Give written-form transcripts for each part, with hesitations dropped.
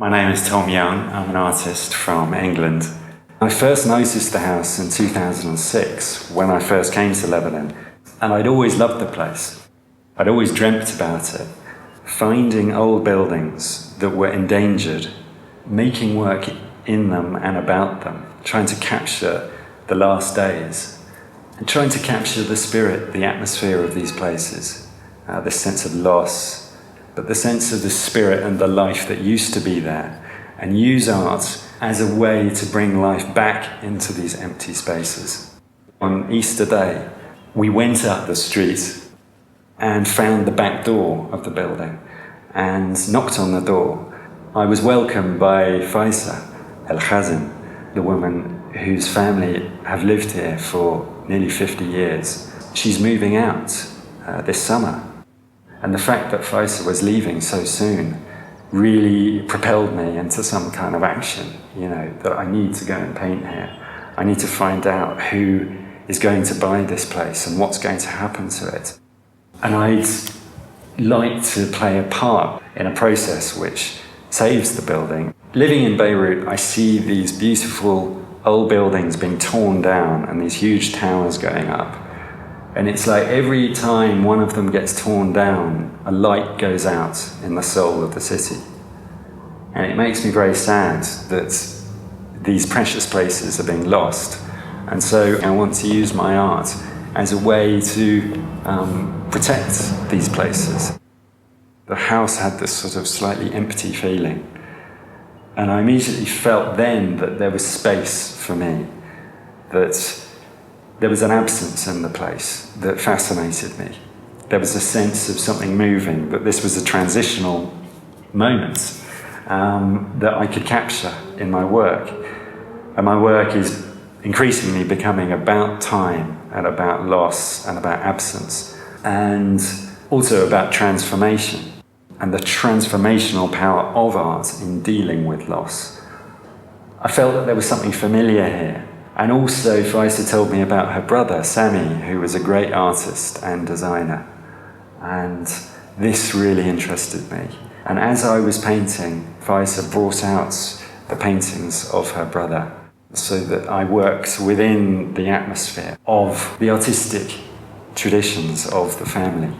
My name is Tom Young. I'm an artist from England. I first noticed the house in 2006 when I first came to Lebanon, and I'd always loved the place. I'd always dreamt about it, finding old buildings that were endangered, making work in them and about them, trying to capture the last days, and trying to capture the spirit, the atmosphere of these places, this sense of loss, but the sense of the spirit and the life that used to be there, and use art as a way to bring life back into these empty spaces. On Easter Day, we went up the street and found the back door of the building and knocked on the door. I was welcomed by Fayza El Khazen, the woman whose family have lived here for nearly 50 years. She's moving out this summer. And the fact that Fayza was leaving so soon really propelled me into some kind of action, that I need to go and paint here. I need to find out who is going to buy this place and what's going to happen to it. And I'd like to play a part in a process which saves the building. Living in Beirut, I see these beautiful old buildings being torn down and these huge towers going up. And it's like every time one of them gets torn down, a light goes out in the soul of the city. And it makes me very sad that these precious places are being lost. And so I want to use my art as a way to protect these places. The house had this sort of slightly empty feeling. And I immediately felt then that there was space for me, that there was an absence in the place that fascinated me. There was a sense of something moving, but this was a transitional moment that I could capture in my work. And my work is increasingly becoming about time and about loss and about absence, and also about transformation and the transformational power of art in dealing with loss. I felt that there was something familiar here. And also, Fayza told me about her brother, Sami, who was a great artist and designer. And this really interested me. And as I was painting, Fayza brought out the paintings of her brother so that I worked within the atmosphere of the artistic traditions of the family.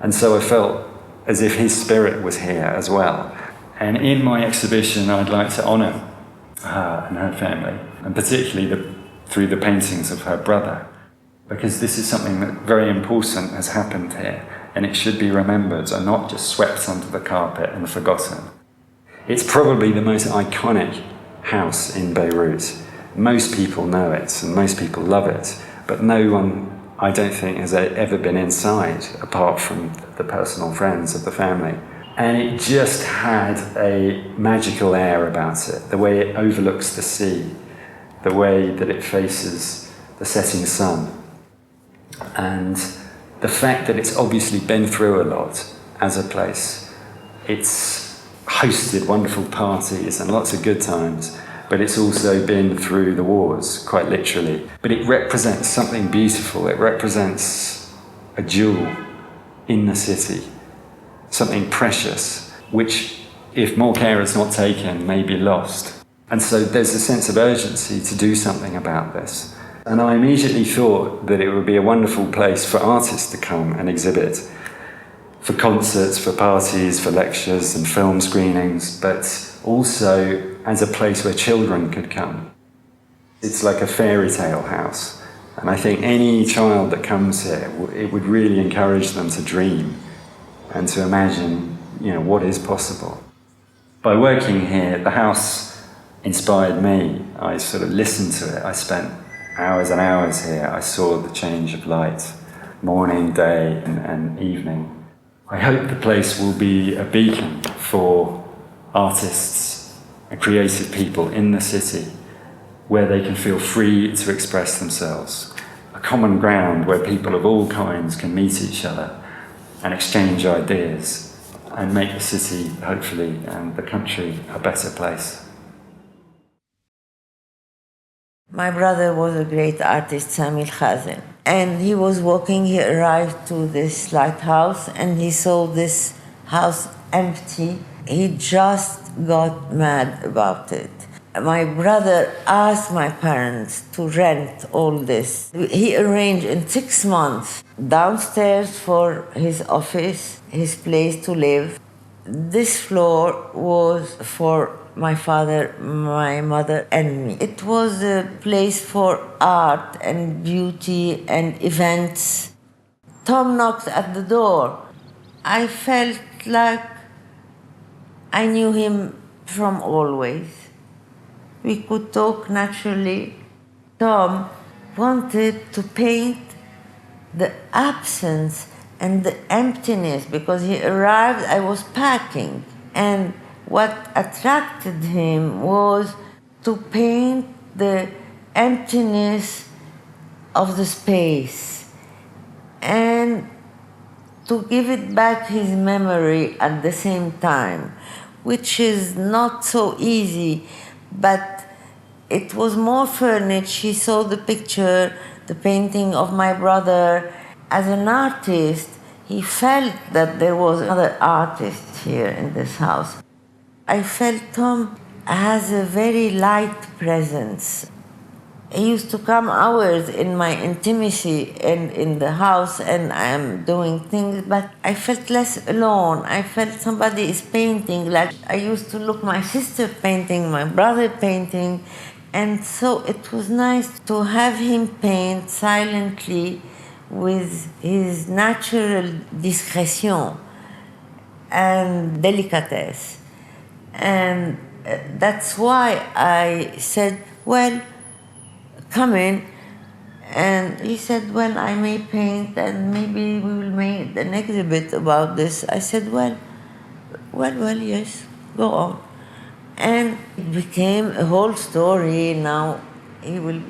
And so I felt as if his spirit was here as well. And in my exhibition, I'd like to honour her and her family, and particularly through the paintings of her brother, because this is something that very important has happened here, and it should be remembered and not just swept under the carpet and forgotten. It's probably the most iconic house in Beirut. Most people know it and most people love it, but no one, I don't think, has ever been inside apart from the personal friends of the family. And it just had a magical air about it, the way it overlooks the sea, the way that it faces the setting sun. And the fact that it's obviously been through a lot as a place. It's hosted wonderful parties and lots of good times, but it's also been through the wars, quite literally. But it represents something beautiful. It represents a jewel in the city, something precious, which, if more care is not taken, may be lost. And so there's a sense of urgency to do something about this. And I immediately thought that it would be a wonderful place for artists to come and exhibit, for concerts, for parties, for lectures and film screenings, but also as a place where children could come. It's like a fairy tale house. And I think any child that comes here, it would really encourage them to dream and to imagine, what is possible. By working here, the house inspired me. I sort of listened to it. I spent hours and hours here. I saw the change of light, morning, day, and evening. I hope the place will be a beacon for artists and creative people in the city, where they can feel free to express themselves. A common ground where people of all kinds can meet each other and exchange ideas and make the city, hopefully, and the country a better place. My brother was a great artist, Fayza El Khazen, and he was walking, he arrived to this lighthouse and he saw this house empty He just got mad about it. My brother asked my parents to rent all this. He arranged in 6 months downstairs for his office, his place to live. This floor was for my father, my mother, and me. It was a place for art and beauty and events. Tom knocked at the door. I felt like I knew him from always. We could talk naturally. Tom wanted to paint the absence and the emptiness because he arrived, I was packing. And what attracted him was to paint the emptiness of the space and to give it back his memory at the same time, which is not so easy, but it was more furnished. He saw the picture, the painting of my brother. As an artist, he felt that there was another artist here in this house. I felt Tom has a very light presence. He used to come hours in my intimacy and in the house, and I am doing things, but I felt less alone. I felt somebody is painting, like I used to look my sister painting, my brother painting, and so it was nice to have him paint silently with his natural discretion and delicatesse. And that's why I said, well, come in. And he said, well, I may paint and maybe we will make an exhibit about this. I said, well, yes, go on. And it became a whole story. Now he will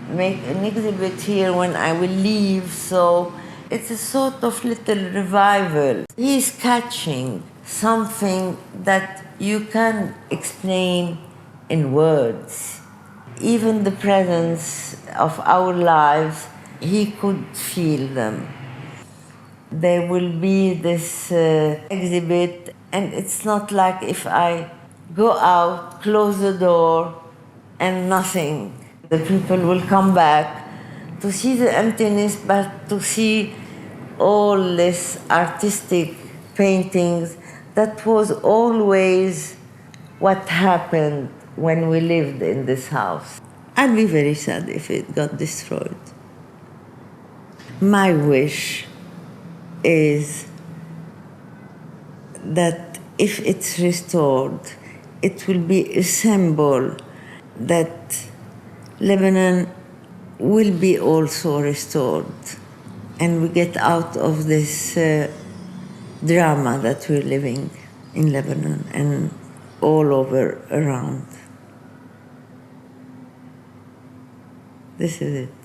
make an exhibit here when I will leave. So it's a sort of little revival. He's catching something that you can explain in words. Even the presence of our lives, he could feel them. There will be this exhibit, and it's not like if I go out, close the door, and nothing. The people will come back to see the emptiness, but to see all these artistic paintings. That was always what happened when we lived in this house. I'd be very sad if it got destroyed. My wish is that if it's restored, it will be a symbol that Lebanon will be also restored, and we get out of this drama that we're living in Lebanon and all over around. This is it.